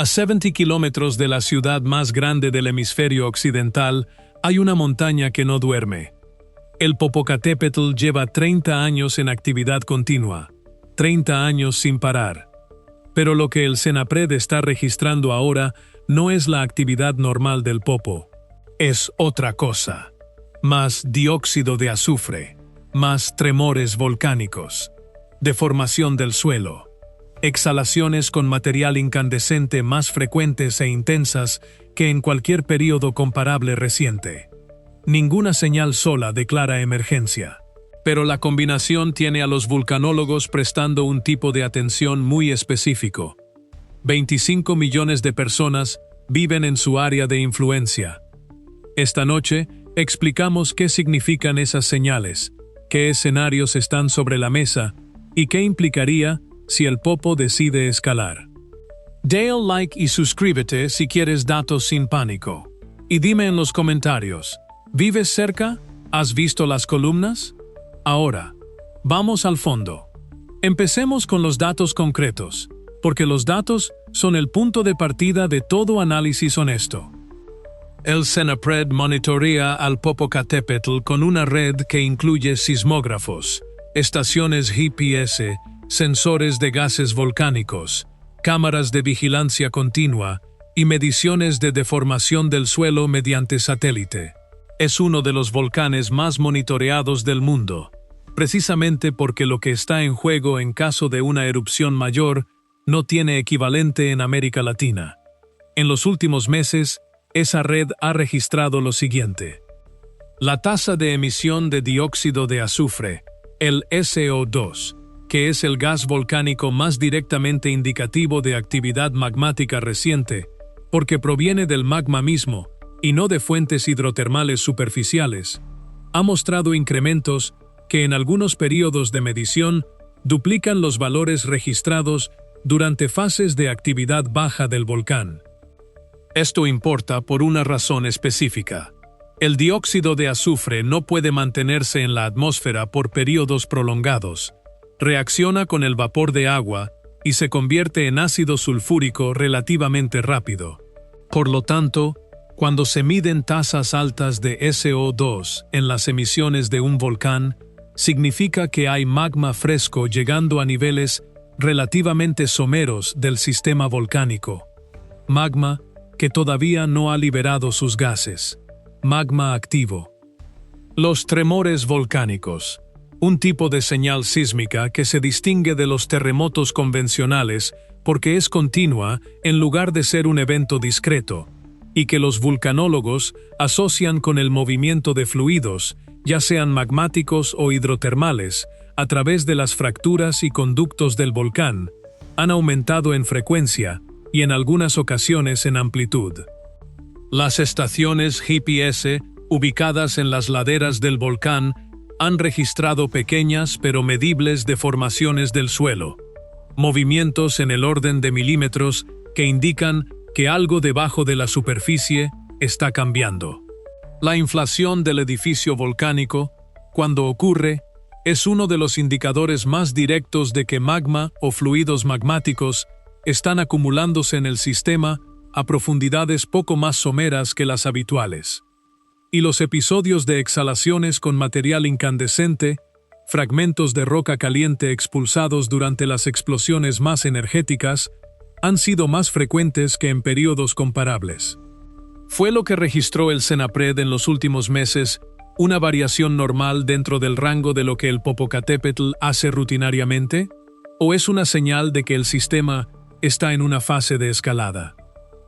A 70 kilómetros de la ciudad más grande del hemisferio occidental, hay una montaña que no duerme. El Popocatépetl lleva 30 años en actividad continua, 30 años sin parar. Pero lo que el CENAPRED está registrando ahora no es la actividad normal del Popo. Es otra cosa. Más dióxido de azufre, más tremores volcánicos, deformación del suelo, exhalaciones con material incandescente más frecuentes e intensas que en cualquier período comparable reciente. Ninguna señal sola declara emergencia. Pero la combinación tiene a los vulcanólogos prestando un tipo de atención muy específico. 25 millones de personas viven en su área de influencia. Esta noche explicamos qué significan esas señales, qué escenarios están sobre la mesa y qué implicaría si el Popo decide escalar. Dale like y suscríbete si quieres datos sin pánico. Y dime en los comentarios, ¿vives cerca? ¿Has visto las columnas? Ahora, vamos al fondo. Empecemos con los datos concretos, porque los datos son el punto de partida de todo análisis honesto. El CENAPRED monitorea al Popocatépetl con una red que incluye sismógrafos, estaciones GPS, sensores de gases volcánicos, cámaras de vigilancia continua y mediciones de deformación del suelo mediante satélite. Es uno de los volcanes más monitoreados del mundo, precisamente porque lo que está en juego en caso de una erupción mayor no tiene equivalente en América Latina. En los últimos meses, esa red ha registrado lo siguiente. La tasa de emisión de dióxido de azufre, el SO2, que es el gas volcánico más directamente indicativo de actividad magmática reciente, porque proviene del magma mismo y no de fuentes hidrotermales superficiales, ha mostrado incrementos que en algunos periodos de medición duplican los valores registrados durante fases de actividad baja del volcán. Esto importa por una razón específica. El dióxido de azufre no puede mantenerse en la atmósfera por periodos prolongados. Reacciona con el vapor de agua y se convierte en ácido sulfúrico relativamente rápido. Por lo tanto, cuando se miden tasas altas de SO2 en las emisiones de un volcán, significa que hay magma fresco llegando a niveles relativamente someros del sistema volcánico. Magma que todavía no ha liberado sus gases. Magma activo. Los tremores volcánicos. Un tipo de señal sísmica que se distingue de los terremotos convencionales porque es continua en lugar de ser un evento discreto, y que los vulcanólogos asocian con el movimiento de fluidos, ya sean magmáticos o hidrotermales, a través de las fracturas y conductos del volcán, han aumentado en frecuencia y en algunas ocasiones en amplitud. Las estaciones GPS, ubicadas en las laderas del volcán, han registrado pequeñas pero medibles deformaciones del suelo, movimientos en el orden de milímetros que indican que algo debajo de la superficie está cambiando. La inflación del edificio volcánico, cuando ocurre, es uno de los indicadores más directos de que magma o fluidos magmáticos están acumulándose en el sistema a profundidades poco más someras que las habituales. Y los episodios de exhalaciones con material incandescente, fragmentos de roca caliente expulsados durante las explosiones más energéticas, han sido más frecuentes que en periodos comparables. ¿Fue lo que registró el CENAPRED en los últimos meses una variación normal dentro del rango de lo que el Popocatépetl hace rutinariamente? ¿O es una señal de que el sistema está en una fase de escalada?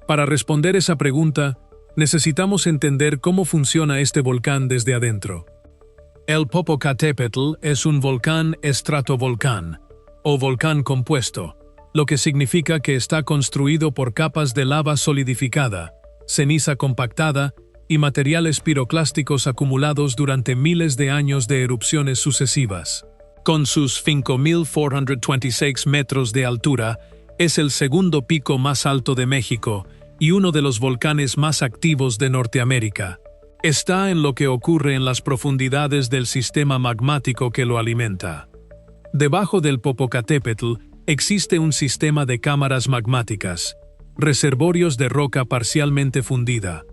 Para responder esa pregunta, necesitamos entender cómo funciona este volcán desde adentro. El Popocatépetl es un volcán estratovolcán, o volcán compuesto, lo que significa que está construido por capas de lava solidificada, ceniza compactada y materiales piroclásticos acumulados durante miles de años de erupciones sucesivas. Con sus 5.426 metros de altura, es el segundo pico más alto de México y uno de los volcanes más activos de Norteamérica. Está en lo que ocurre en las profundidades del sistema magmático que lo alimenta. Debajo del Popocatépetl existe un sistema de cámaras magmáticas, reservorios de roca parcialmente fundida,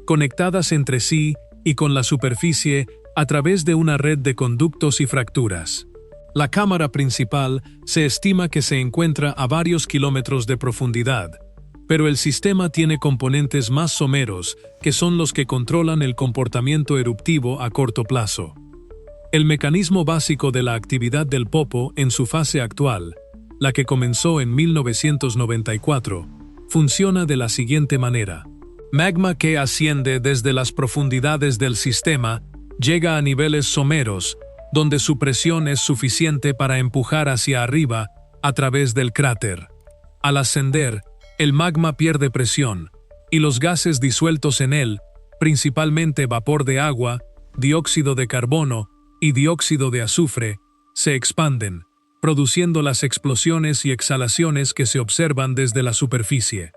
conectadas entre sí y con la superficie a través de una red de conductos y fracturas. La cámara principal se estima que se encuentra a varios kilómetros de profundidad, pero el sistema tiene componentes más someros que son los que controlan el comportamiento eruptivo a corto plazo. El mecanismo básico de la actividad del Popo en su fase actual, la que comenzó en 1994, funciona de la siguiente manera. Magma que asciende desde las profundidades del sistema llega a niveles someros, donde su presión es suficiente para empujar hacia arriba a través del cráter. Al ascender, el magma pierde presión, y los gases disueltos en él, principalmente vapor de agua, dióxido de carbono y dióxido de azufre, se expanden, produciendo las explosiones y exhalaciones que se observan desde la superficie.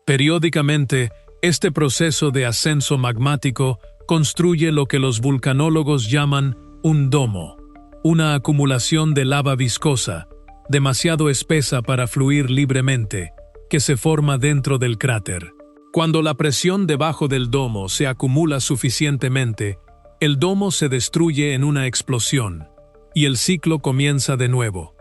Periódicamente, este proceso de ascenso magmático construye lo que los vulcanólogos llaman un domo, una acumulación de lava viscosa, demasiado espesa para fluir libremente, que se forma dentro del cráter. Cuando la presión debajo del domo se acumula suficientemente, el domo se destruye en una explosión, y el ciclo comienza de nuevo.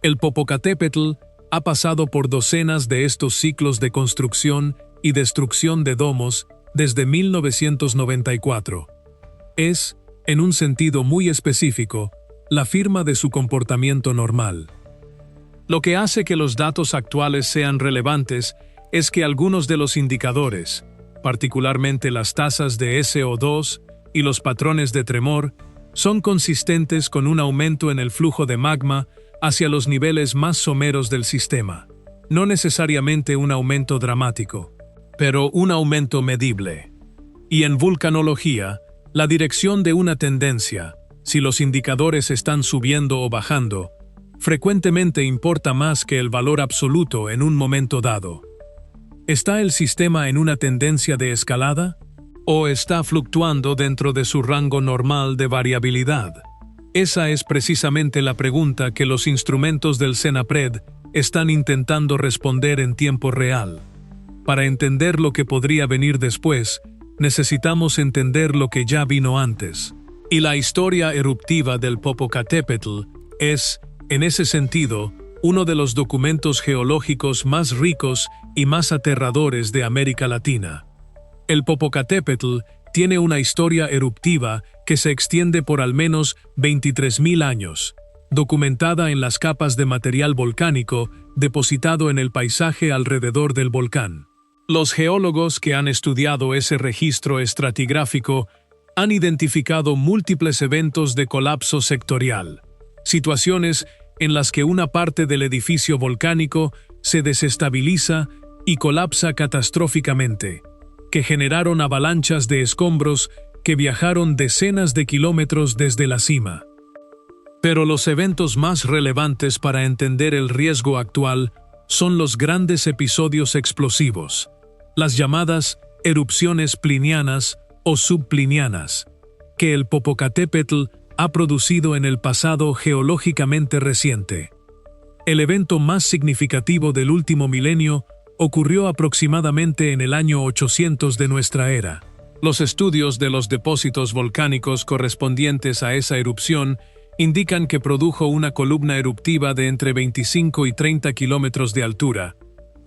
El Popocatépetl ha pasado por docenas de estos ciclos de construcción y destrucción de domos desde 1994. Es, en un sentido muy específico, la firma de su comportamiento normal. Lo que hace que los datos actuales sean relevantes es que algunos de los indicadores, particularmente las tasas de SO2 y los patrones de tremor, son consistentes con un aumento en el flujo de magma hacia los niveles más someros del sistema. No necesariamente un aumento dramático, pero un aumento medible. Y en vulcanología, la dirección de una tendencia, si los indicadores están subiendo o bajando, frecuentemente importa más que el valor absoluto en un momento dado. ¿Está el sistema en una tendencia de escalada? ¿O está fluctuando dentro de su rango normal de variabilidad? Esa es precisamente la pregunta que los instrumentos del CENAPRED están intentando responder en tiempo real. Para entender lo que podría venir después, necesitamos entender lo que ya vino antes. Y la historia eruptiva del Popocatépetl es, en ese sentido, uno de los documentos geológicos más ricos y más aterradores de América Latina. El Popocatépetl tiene una historia eruptiva que se extiende por al menos 23.000 años, documentada en las capas de material volcánico depositado en el paisaje alrededor del volcán. Los geólogos que han estudiado ese registro estratigráfico han identificado múltiples eventos de colapso sectorial, situaciones en las que una parte del edificio volcánico se desestabiliza y colapsa catastróficamente, que generaron avalanchas de escombros que viajaron decenas de kilómetros desde la cima. Pero los eventos más relevantes para entender el riesgo actual son los grandes episodios explosivos, las llamadas erupciones plinianas o subplinianas, que el Popocatépetl ha producido en el pasado geológicamente reciente. El evento más significativo del último milenio ocurrió aproximadamente en el año 800 de nuestra era. Los estudios de los depósitos volcánicos correspondientes a esa erupción indican que produjo una columna eruptiva de entre 25 y 30 kilómetros de altura.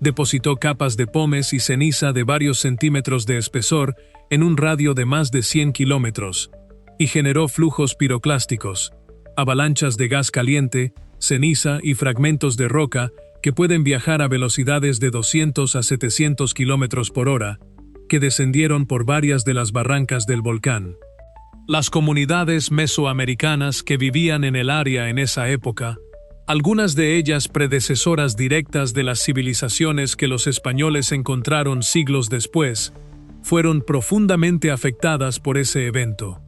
Depositó capas de pómez y ceniza de varios centímetros de espesor en un radio de más de 100 kilómetros, y generó flujos piroclásticos, avalanchas de gas caliente, ceniza y fragmentos de roca que pueden viajar a velocidades de 200 a 700 kilómetros por hora, que descendieron por varias de las barrancas del volcán. Las comunidades mesoamericanas que vivían en el área en esa época, algunas de ellas predecesoras directas de las civilizaciones que los españoles encontraron siglos después, fueron profundamente afectadas por ese evento.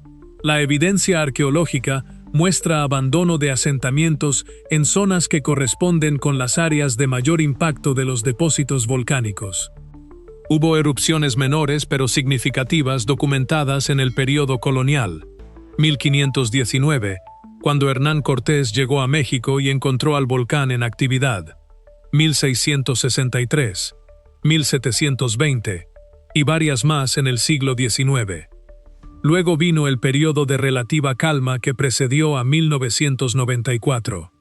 La evidencia arqueológica muestra abandono de asentamientos en zonas que corresponden con las áreas de mayor impacto de los depósitos volcánicos. Hubo erupciones menores pero significativas documentadas en el período colonial. 1519, cuando Hernán Cortés llegó a México y encontró al volcán en actividad. 1663, 1720, y varias más en el siglo XIX. Luego vino el periodo de relativa calma que precedió a 1994.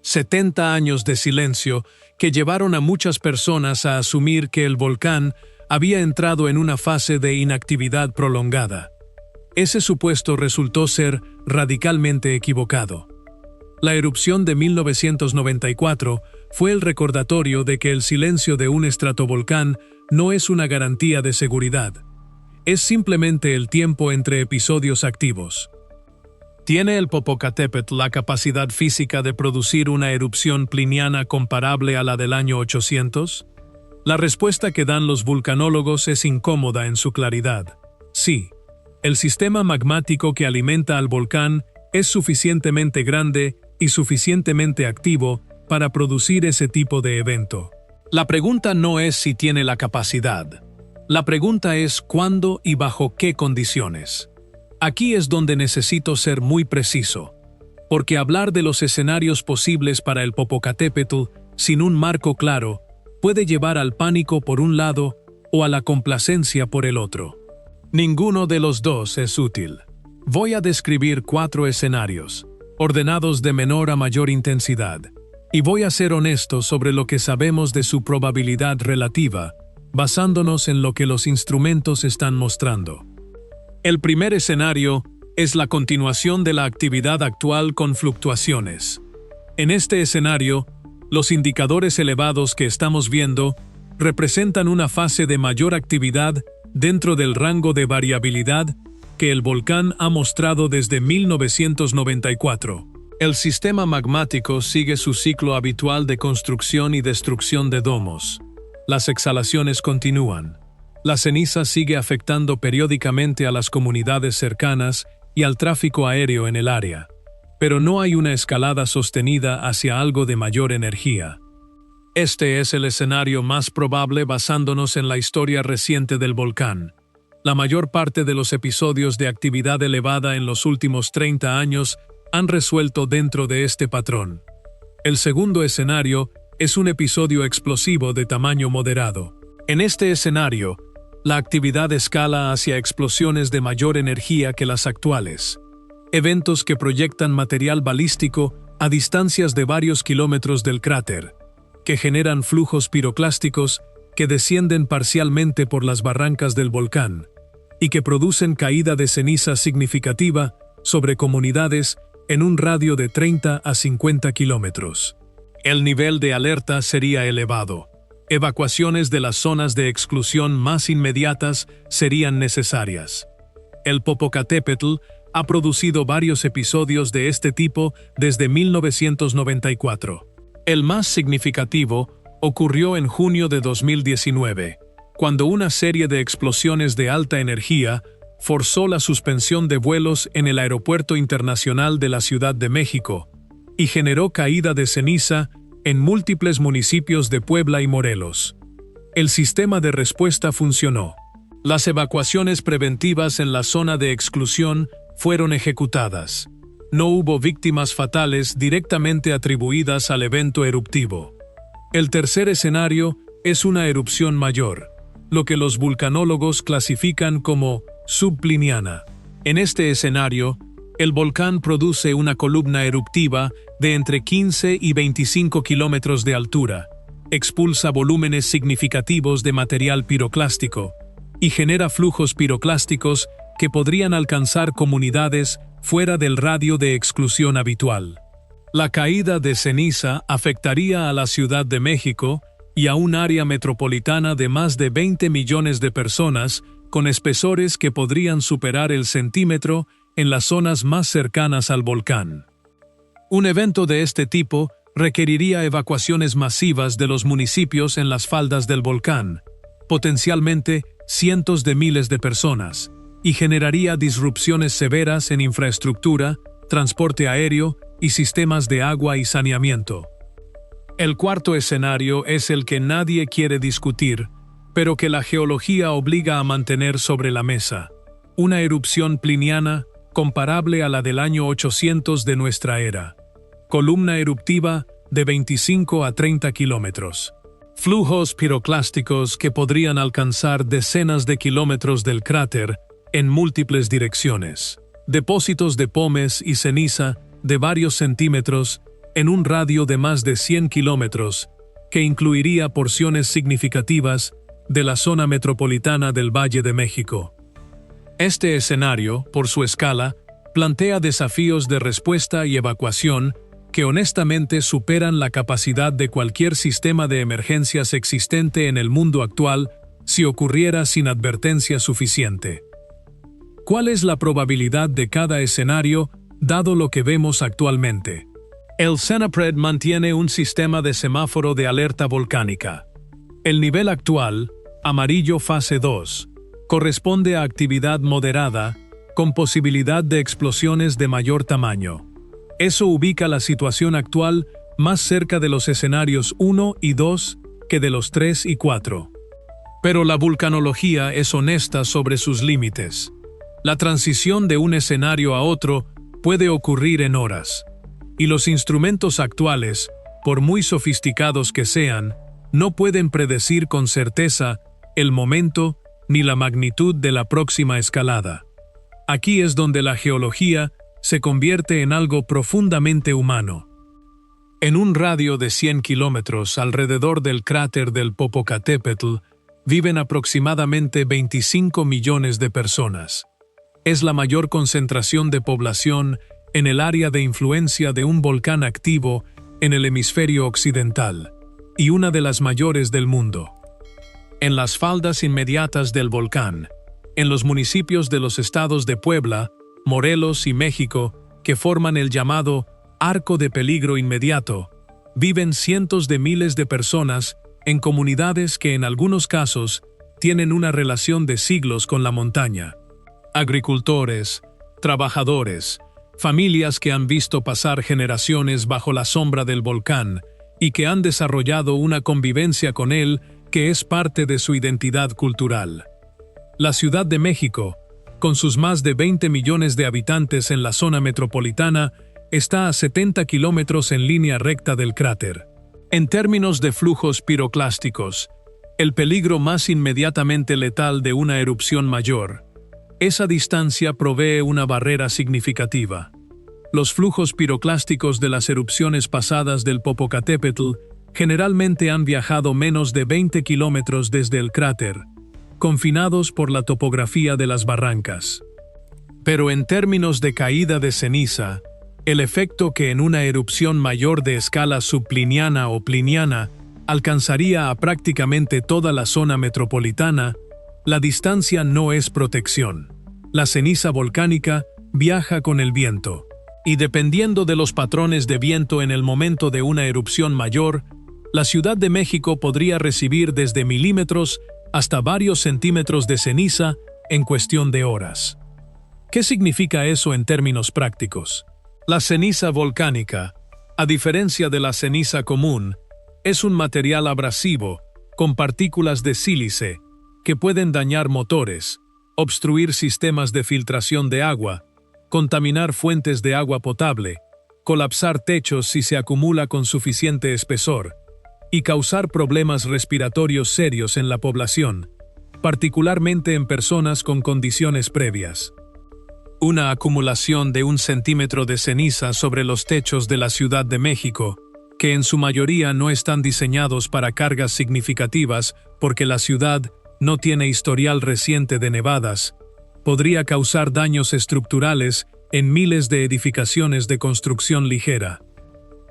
70 años de silencio que llevaron a muchas personas a asumir que el volcán había entrado en una fase de inactividad prolongada. Ese supuesto resultó ser radicalmente equivocado. La erupción de 1994 fue el recordatorio de que el silencio de un estratovolcán no es una garantía de seguridad. Es simplemente el tiempo entre episodios activos. ¿Tiene el Popocatépetl la capacidad física de producir una erupción pliniana comparable a la del año 800? La respuesta que dan los vulcanólogos es incómoda en su claridad. Sí, el sistema magmático que alimenta al volcán es suficientemente grande y suficientemente activo para producir ese tipo de evento. La pregunta no es si tiene la capacidad. La pregunta es cuándo y bajo qué condiciones. Aquí es donde necesito ser muy preciso, porque hablar de los escenarios posibles para el Popocatépetl sin un marco claro puede llevar al pánico por un lado o a la complacencia por el otro. Ninguno de los dos es útil. Voy a describir 4 escenarios, ordenados de menor a mayor intensidad, y voy a ser honesto sobre lo que sabemos de su probabilidad relativa, basándonos en lo que los instrumentos están mostrando. El primer escenario es la continuación de la actividad actual con fluctuaciones. En este escenario, los indicadores elevados que estamos viendo representan una fase de mayor actividad dentro del rango de variabilidad que el volcán ha mostrado desde 1994. El sistema magmático sigue su ciclo habitual de construcción y destrucción de domos. Las exhalaciones continúan. La ceniza sigue afectando periódicamente a las comunidades cercanas y al tráfico aéreo en el área, pero no hay una escalada sostenida hacia algo de mayor energía. Este es el escenario más probable basándonos en la historia reciente del volcán. La mayor parte de los episodios de actividad elevada en los últimos 30 años han resuelto dentro de este patrón. El segundo escenario es un episodio explosivo de tamaño moderado. En este escenario, la actividad escala hacia explosiones de mayor energía que las actuales. Eventos que proyectan material balístico a distancias de varios kilómetros del cráter, que generan flujos piroclásticos que descienden parcialmente por las barrancas del volcán y que producen caída de ceniza significativa sobre comunidades en un radio de 30 a 50 kilómetros. El nivel de alerta sería elevado. Evacuaciones de las zonas de exclusión más inmediatas serían necesarias. El Popocatépetl ha producido varios episodios de este tipo desde 1994. El más significativo ocurrió en junio de 2019, cuando una serie de explosiones de alta energía forzó la suspensión de vuelos en el Aeropuerto Internacional de la Ciudad de México y generó caída de ceniza en múltiples municipios de Puebla y Morelos. El sistema de respuesta funcionó. Las evacuaciones preventivas en la zona de exclusión fueron ejecutadas. No hubo víctimas fatales directamente atribuidas al evento eruptivo. El tercer escenario es una erupción mayor, lo que los vulcanólogos clasifican como subpliniana. En este escenario, el volcán produce una columna eruptiva de entre 15 y 25 kilómetros de altura, expulsa volúmenes significativos de material piroclástico y genera flujos piroclásticos que podrían alcanzar comunidades fuera del radio de exclusión habitual. La caída de ceniza afectaría a la Ciudad de México y a un área metropolitana de más de 20 millones de personas con espesores que podrían superar el centímetro en las zonas más cercanas al volcán. Un evento de este tipo requeriría evacuaciones masivas de los municipios en las faldas del volcán, potencialmente cientos de miles de personas, y generaría disrupciones severas en infraestructura, transporte aéreo y sistemas de agua y saneamiento. El cuarto escenario es el que nadie quiere discutir, pero que la geología obliga a mantener sobre la mesa: una erupción pliniana comparable a la del año 800 de nuestra era. Columna eruptiva de 25 a 30 kilómetros. Flujos piroclásticos que podrían alcanzar decenas de kilómetros del cráter en múltiples direcciones. Depósitos de pomes y ceniza de varios centímetros en un radio de más de 100 kilómetros, que incluiría porciones significativas de la zona metropolitana del Valle de México. Este escenario, por su escala, plantea desafíos de respuesta y evacuación que honestamente superan la capacidad de cualquier sistema de emergencias existente en el mundo actual si ocurriera sin advertencia suficiente. ¿Cuál es la probabilidad de cada escenario, dado lo que vemos actualmente? El CENAPRED mantiene un sistema de semáforo de alerta volcánica. El nivel actual, amarillo fase 2, corresponde a actividad moderada, con posibilidad de explosiones de mayor tamaño. Eso ubica la situación actual más cerca de los escenarios 1 y 2 que de los 3 y 4. Pero la vulcanología es honesta sobre sus límites. La transición de un escenario a otro puede ocurrir en horas, y los instrumentos actuales, por muy sofisticados que sean, no pueden predecir con certeza el momento ni la magnitud de la próxima escalada. Aquí es donde la geología se convierte en algo profundamente humano. En un radio de 100 kilómetros alrededor del cráter del Popocatépetl viven aproximadamente 25 millones de personas. Es la mayor concentración de población en el área de influencia de un volcán activo en el hemisferio occidental, y una de las mayores del mundo. En las faldas inmediatas del volcán, en los municipios de los estados de Puebla, Morelos y México, que forman el llamado Arco de Peligro Inmediato, viven cientos de miles de personas en comunidades que en algunos casos tienen una relación de siglos con la montaña. Agricultores, trabajadores, familias que han visto pasar generaciones bajo la sombra del volcán y que han desarrollado una convivencia con él que es parte de su identidad cultural. La Ciudad de México, con sus más de 20 millones de habitantes en la zona metropolitana, está a 70 kilómetros en línea recta del cráter. En términos de flujos piroclásticos, el peligro más inmediatamente letal de una erupción mayor, esa distancia provee una barrera significativa. Los flujos piroclásticos de las erupciones pasadas del Popocatépetl generalmente han viajado menos de 20 kilómetros desde el cráter, confinados por la topografía de las barrancas. Pero en términos de caída de ceniza, el efecto que en una erupción mayor de escala subpliniana o pliniana alcanzaría a prácticamente toda la zona metropolitana, la distancia no es protección. La ceniza volcánica viaja con el viento, y dependiendo de los patrones de viento en el momento de una erupción mayor, la Ciudad de México podría recibir desde milímetros hasta varios centímetros de ceniza en cuestión de horas. ¿Qué significa eso en términos prácticos? La ceniza volcánica, a diferencia de la ceniza común, es un material abrasivo con partículas de sílice que pueden dañar motores, obstruir sistemas de filtración de agua, contaminar fuentes de agua potable, colapsar techos si se acumula con suficiente espesor, y causar problemas respiratorios serios en la población, particularmente en personas con condiciones previas. Una acumulación de 1 centímetro de ceniza sobre los techos de la Ciudad de México, que en su mayoría no están diseñados para cargas significativas porque la ciudad no tiene historial reciente de nevadas, podría causar daños estructurales en miles de edificaciones de construcción ligera.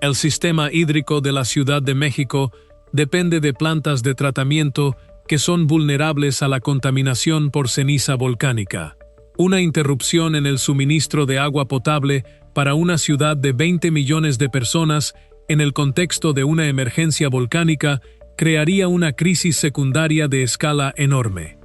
El sistema hídrico de la Ciudad de México depende de plantas de tratamiento que son vulnerables a la contaminación por ceniza volcánica. Una interrupción en el suministro de agua potable para una ciudad de 20 millones de personas en el contexto de una emergencia volcánica crearía una crisis secundaria de escala enorme.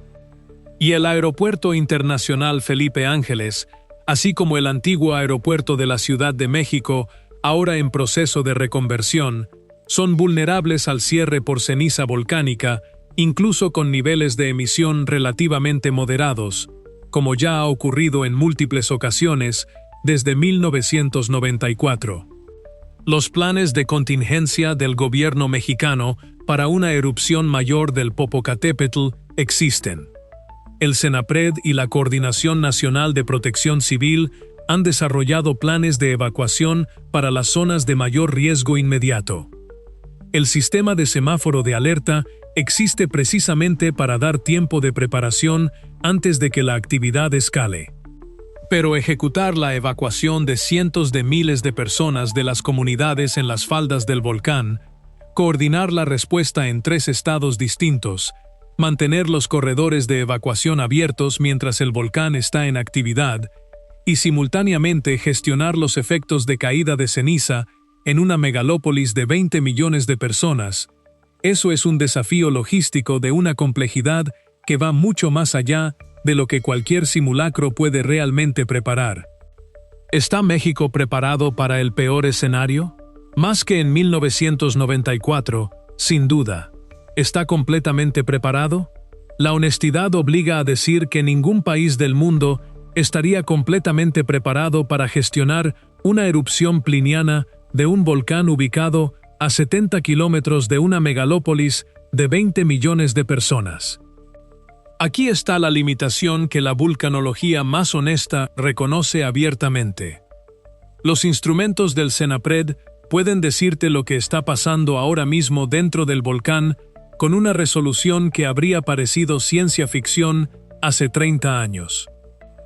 Y el Aeropuerto Internacional Felipe Ángeles, así como el antiguo aeropuerto de la Ciudad de México, ahora en proceso de reconversión, son vulnerables al cierre por ceniza volcánica, incluso con niveles de emisión relativamente moderados, como ya ha ocurrido en múltiples ocasiones desde 1994. Los planes de contingencia del gobierno mexicano para una erupción mayor del Popocatépetl existen. El CENAPRED y la Coordinación Nacional de Protección Civil han desarrollado planes de evacuación para las zonas de mayor riesgo inmediato. El sistema de semáforo de alerta existe precisamente para dar tiempo de preparación antes de que la actividad escale. Pero ejecutar la evacuación de cientos de miles de personas de las comunidades en las faldas del volcán, coordinar la respuesta en 3 estados distintos, mantener los corredores de evacuación abiertos mientras el volcán está en actividad, y simultáneamente gestionar los efectos de caída de ceniza en una megalópolis de 20 millones de personas, eso es un desafío logístico de una complejidad que va mucho más allá de lo que cualquier simulacro puede realmente preparar. ¿Está México preparado para el peor escenario? Más que en 1994, sin duda. ¿Está completamente preparado? La honestidad obliga a decir que ningún país del mundo estaría completamente preparado para gestionar una erupción pliniana de un volcán ubicado a 70 kilómetros de una megalópolis de 20 millones de personas. Aquí está la limitación que la vulcanología más honesta reconoce abiertamente. Los instrumentos del CENAPRED pueden decirte lo que está pasando ahora mismo dentro del volcán con una resolución que habría parecido ciencia ficción hace 30 años.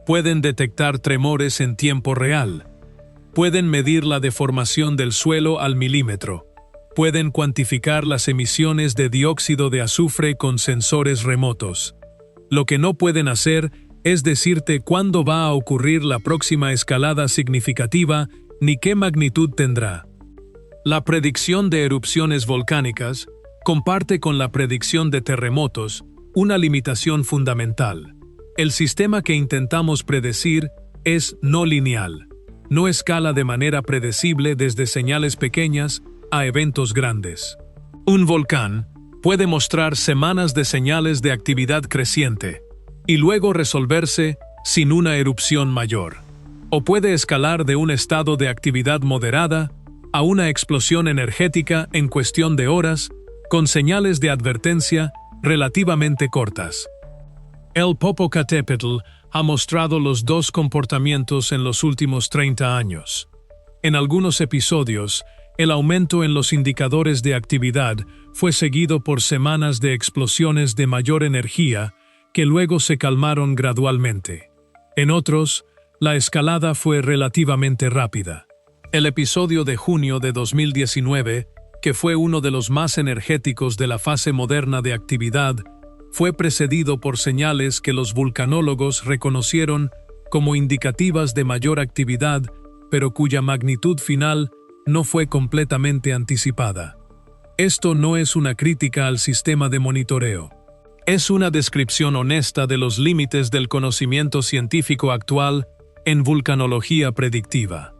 Pueden detectar tremores en tiempo real. Pueden medir la deformación del suelo al milímetro. Pueden cuantificar las emisiones de dióxido de azufre con sensores remotos. Lo que no pueden hacer es decirte cuándo va a ocurrir la próxima escalada significativa ni qué magnitud tendrá. La predicción de erupciones volcánicas comparte con la predicción de terremotos una limitación fundamental. El sistema que intentamos predecir es no lineal. No escala de manera predecible desde señales pequeñas a eventos grandes. Un volcán puede mostrar semanas de señales de actividad creciente y luego resolverse sin una erupción mayor. O puede escalar de un estado de actividad moderada a una explosión energética en cuestión de horas, con señales de advertencia relativamente cortas. El Popocatépetl ha mostrado los dos comportamientos en los últimos 30 años. En algunos episodios, el aumento en los indicadores de actividad fue seguido por semanas de explosiones de mayor energía que luego se calmaron gradualmente. En otros, la escalada fue relativamente rápida. El episodio de junio de 2019, que fue uno de los más energéticos de la fase moderna de actividad, fue precedido por señales que los vulcanólogos reconocieron como indicativas de mayor actividad, pero cuya magnitud final no fue completamente anticipada. Esto no es una crítica al sistema de monitoreo. Es una descripción honesta de los límites del conocimiento científico actual en vulcanología predictiva.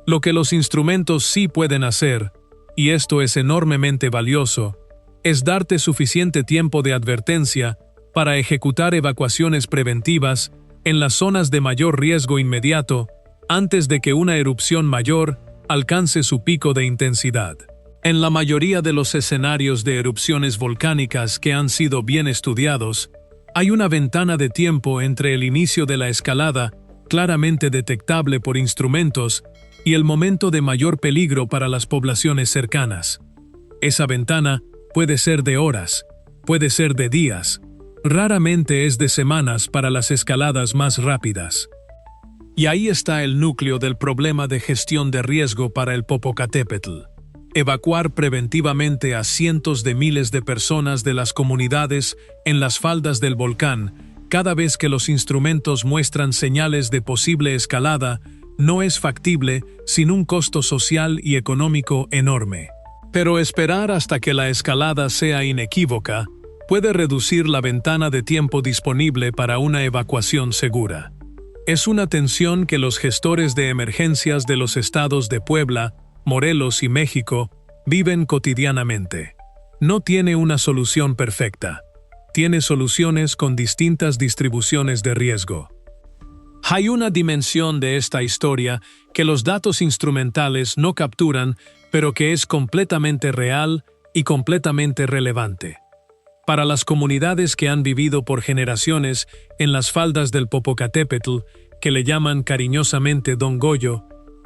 Lo que los instrumentos sí pueden hacer, y esto es enormemente valioso, es darte suficiente tiempo de advertencia para ejecutar evacuaciones preventivas en las zonas de mayor riesgo inmediato antes de que una erupción mayor alcance su pico de intensidad. En la mayoría de los escenarios de erupciones volcánicas que han sido bien estudiados, hay una ventana de tiempo entre el inicio de la escalada, claramente detectable por instrumentos, y el momento de mayor peligro para las poblaciones cercanas. Esa ventana puede ser de horas, puede ser de días, raramente es de semanas para las escaladas más rápidas. Y ahí está el núcleo del problema de gestión de riesgo para el Popocatépetl. Evacuar preventivamente a cientos de miles de personas de las comunidades en las faldas del volcán cada vez que los instrumentos muestran señales de posible escalada no es factible sin un costo social y económico enorme. Pero esperar hasta que la escalada sea inequívoca puede reducir la ventana de tiempo disponible para una evacuación segura. Es una tensión que los gestores de emergencias de los estados de Puebla, Morelos y México viven cotidianamente. No tiene una solución perfecta. Tiene soluciones con distintas distribuciones de riesgo. Hay una dimensión de esta historia que los datos instrumentales no capturan, pero que es completamente real y completamente relevante. Para las comunidades que han vivido por generaciones en las faldas del Popocatépetl, que le llaman cariñosamente Don Goyo,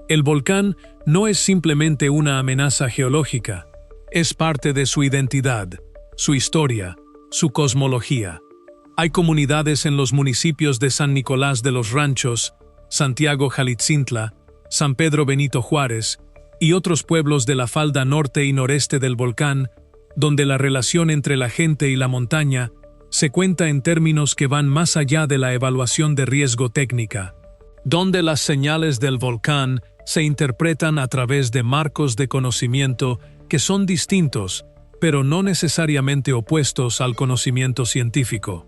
el volcán no es simplemente una amenaza geológica, es parte de su identidad, su historia, su cosmología. Hay comunidades en los municipios de San Nicolás de los Ranchos, Santiago Jalitzintla, San Pedro Benito Juárez y otros pueblos de la falda norte y noreste del volcán, donde la relación entre la gente y la montaña se cuenta en términos que van más allá de la evaluación de riesgo técnica, donde las señales del volcán se interpretan a través de marcos de conocimiento que son distintos, pero no necesariamente opuestos al conocimiento científico.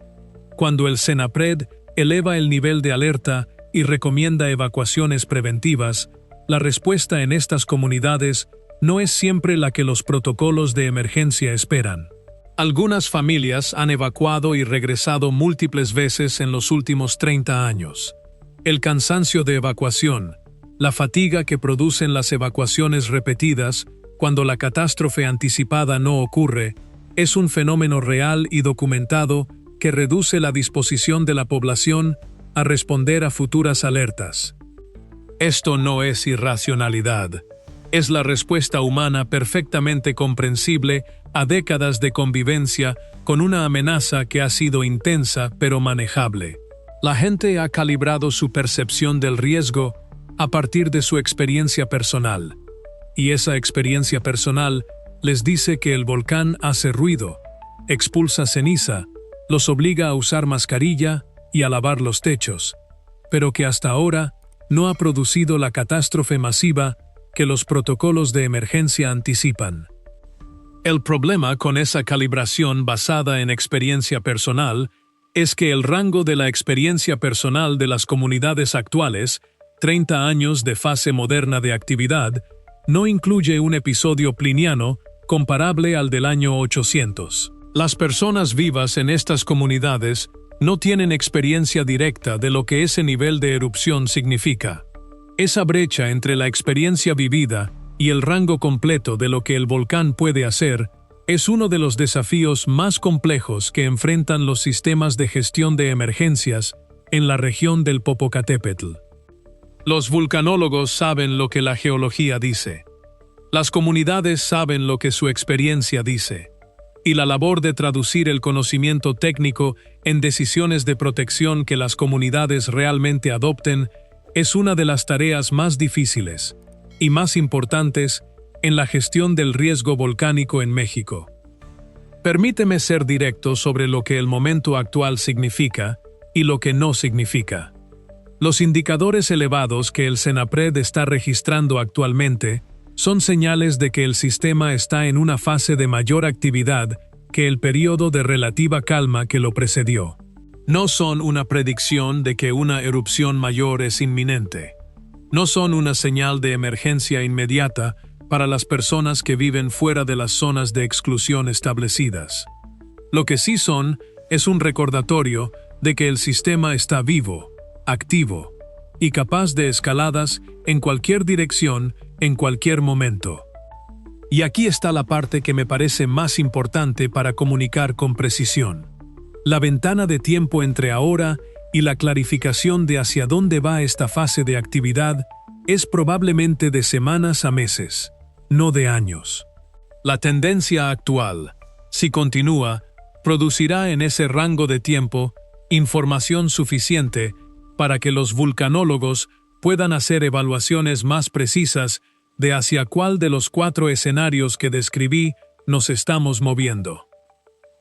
Cuando el CENAPRED eleva el nivel de alerta y recomienda evacuaciones preventivas, la respuesta en estas comunidades no es siempre la que los protocolos de emergencia esperan. Algunas familias han evacuado y regresado múltiples veces en los últimos 30 años. El cansancio de evacuación, la fatiga que producen las evacuaciones repetidas cuando la catástrofe anticipada no ocurre, es un fenómeno real y documentado que reduce la disposición de la población a responder a futuras alertas. Esto no es irracionalidad. Es la respuesta humana perfectamente comprensible a décadas de convivencia con una amenaza que ha sido intensa pero manejable. La gente ha calibrado su percepción del riesgo a partir de su experiencia personal, y esa experiencia personal les dice que el volcán hace ruido, expulsa ceniza, los obliga a usar mascarilla y a lavar los techos, pero que hasta ahora no ha producido la catástrofe masiva que los protocolos de emergencia anticipan. El problema con esa calibración basada en experiencia personal es que el rango de la experiencia personal de las comunidades actuales, 30 años de fase moderna de actividad, no incluye un episodio pliniano comparable al del año 800. Las personas vivas en estas comunidades no tienen experiencia directa de lo que ese nivel de erupción significa. Esa brecha entre la experiencia vivida y el rango completo de lo que el volcán puede hacer es uno de los desafíos más complejos que enfrentan los sistemas de gestión de emergencias en la región del Popocatépetl. Los vulcanólogos saben lo que la geología dice. Las comunidades saben lo que su experiencia dice. Y la labor de traducir el conocimiento técnico en decisiones de protección que las comunidades realmente adopten es una de las tareas más difíciles y más importantes en la gestión del riesgo volcánico en México. Permíteme ser directo sobre lo que el momento actual significa y lo que no significa. Los indicadores elevados que el CENAPRED está registrando actualmente son señales de que el sistema está en una fase de mayor actividad que el periodo de relativa calma que lo precedió. No son una predicción de que una erupción mayor es inminente. No son una señal de emergencia inmediata para las personas que viven fuera de las zonas de exclusión establecidas. Lo que sí son es un recordatorio de que el sistema está vivo, activo y capaz de escaladas en cualquier dirección, en cualquier momento. Y aquí está la parte que me parece más importante para comunicar con precisión. La ventana de tiempo entre ahora y la clarificación de hacia dónde va esta fase de actividad es probablemente de semanas a meses, no de años. La tendencia actual, si continúa, producirá en ese rango de tiempo información suficiente para que los vulcanólogos puedan hacer evaluaciones más precisas de hacia cuál de los 4 escenarios que describí nos estamos moviendo.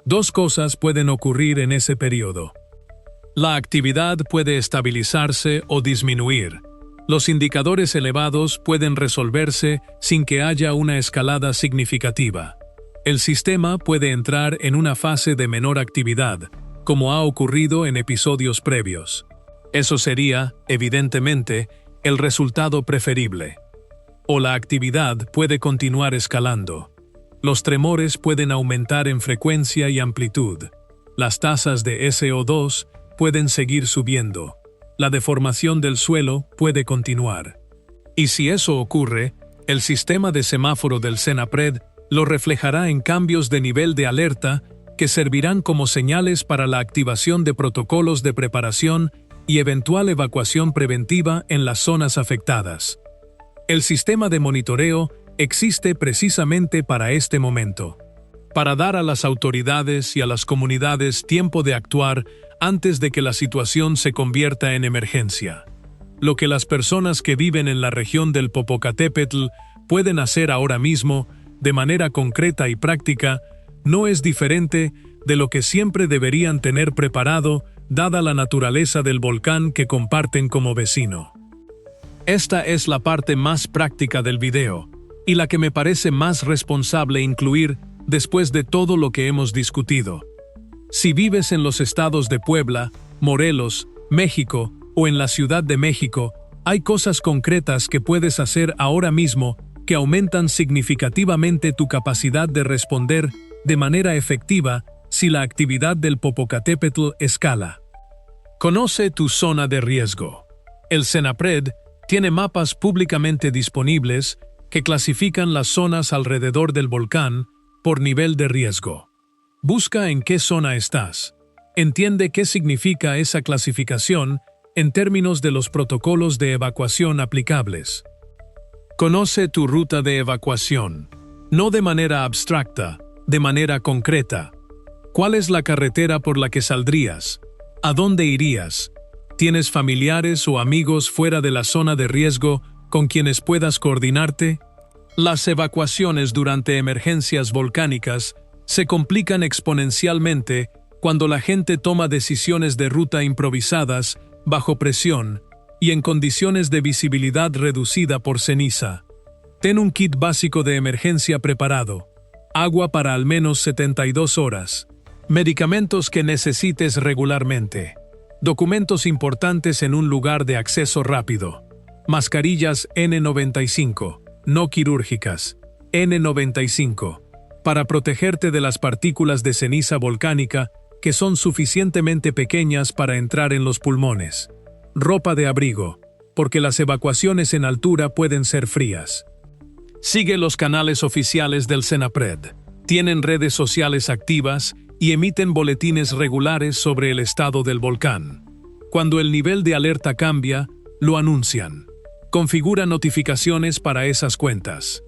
Dos cosas pueden ocurrir en ese periodo. La actividad puede estabilizarse o disminuir. Los indicadores elevados pueden resolverse sin que haya una escalada significativa. El sistema puede entrar en una fase de menor actividad, como ha ocurrido en episodios previos. Eso sería, evidentemente, el resultado preferible. O la actividad puede continuar escalando. Los tremores pueden aumentar en frecuencia y amplitud. Las tasas de SO2 pueden seguir subiendo. la deformación del suelo puede continuar. Y si eso ocurre, el sistema de semáforo del CENAPRED lo reflejará en cambios de nivel de alerta que servirán como señales para la activación de protocolos de preparación y eventual evacuación preventiva en las zonas afectadas. El sistema de monitoreo existe precisamente para este momento, para dar a las autoridades y a las comunidades tiempo de actuar antes de que la situación se convierta en emergencia. Lo que las personas que viven en la región del Popocatépetl pueden hacer ahora mismo, de manera concreta y práctica, no es diferente de lo que siempre deberían tener preparado, dada la naturaleza del volcán que comparten como vecino. Esta es la parte más práctica del video, y la que me parece más responsable incluir después de todo lo que hemos discutido. Si vives en los estados de Puebla, Morelos, México o en la Ciudad de México, hay cosas concretas que puedes hacer ahora mismo que aumentan significativamente tu capacidad de responder de manera efectiva si la actividad del Popocatépetl escala. Conoce tu zona de riesgo. El CENAPRED tiene mapas públicamente disponibles que clasifican las zonas alrededor del volcán por nivel de riesgo. Busca en qué zona estás. Entiende qué significa esa clasificación en términos de los protocolos de evacuación aplicables. Conoce tu ruta de evacuación, no de manera abstracta, de manera concreta. ¿Cuál es la carretera por la que saldrías? ¿A dónde irías? ¿Tienes familiares o amigos fuera de la zona de riesgo con quienes puedas coordinarte? Las evacuaciones durante emergencias volcánicas se complican exponencialmente cuando la gente toma decisiones de ruta improvisadas, bajo presión y en condiciones de visibilidad reducida por ceniza. Ten un kit básico de emergencia preparado, agua para al menos 72 horas, medicamentos que necesites regularmente, documentos importantes en un lugar de acceso rápido, mascarillas N95, no quirúrgicas, N95, para protegerte de las partículas de ceniza volcánica que son suficientemente pequeñas para entrar en los pulmones. Ropa de abrigo, porque las evacuaciones en altura pueden ser frías. Sigue los canales oficiales del CENAPRED. Tienen redes sociales activas y emiten boletines regulares sobre el estado del volcán. Cuando el nivel de alerta cambia, lo anuncian. Configura notificaciones para esas cuentas.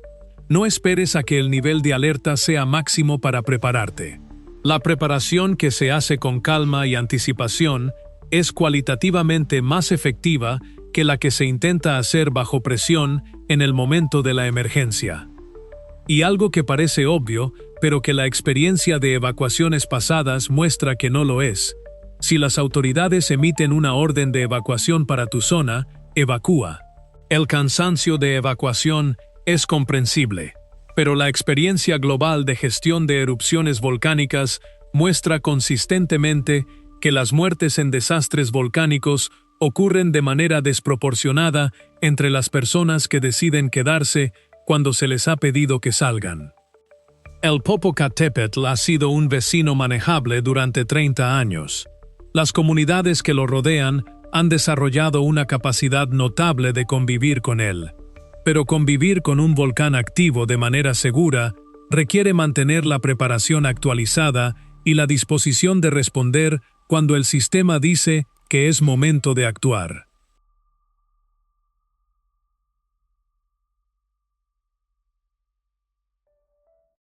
No esperes a que el nivel de alerta sea máximo para prepararte. La preparación que se hace con calma y anticipación es cualitativamente más efectiva que la que se intenta hacer bajo presión en el momento de la emergencia. Y algo que parece obvio, pero que la experiencia de evacuaciones pasadas muestra que no lo es. Si las autoridades emiten una orden de evacuación para tu zona, evacúa. El cansancio de evacuación es comprensible, pero la experiencia global de gestión de erupciones volcánicas muestra consistentemente que las muertes en desastres volcánicos ocurren de manera desproporcionada entre las personas que deciden quedarse cuando se les ha pedido que salgan. El Popocatépetl ha sido un vecino manejable durante 30 años. Las comunidades que lo rodean han desarrollado una capacidad notable de convivir con él. Pero convivir con un volcán activo de manera segura requiere mantener la preparación actualizada y la disposición de responder cuando el sistema dice que es momento de actuar.